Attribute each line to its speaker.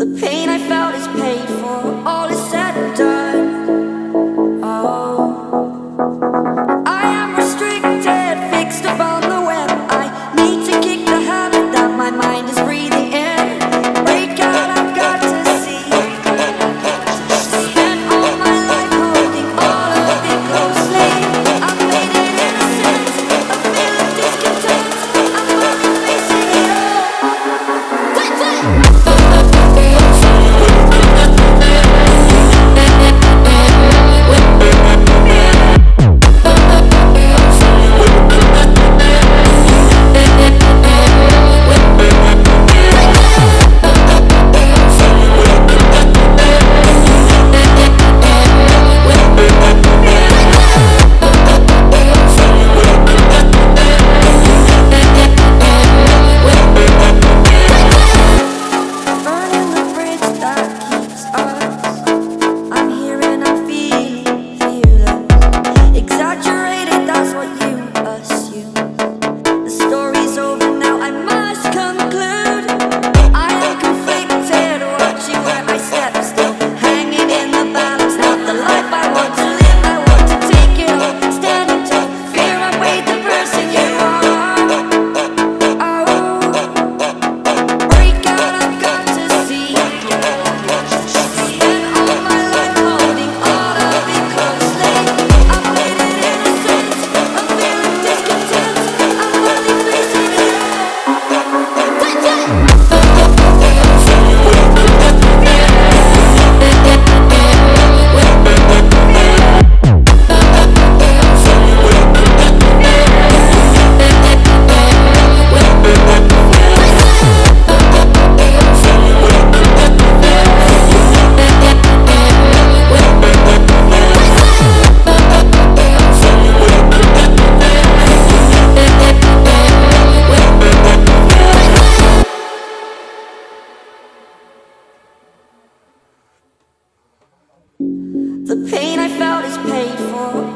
Speaker 1: The pain I felt is paid for, all is said and done. Oh, I am restricted, fixed upon the web. I need to kick the habit that my mind is breathing in. Break out, I've got to see. Spent all my life holding all of it closely. I've made it innocent, a feel of discontent. I'm finally facing it all. The pain I felt is paid for.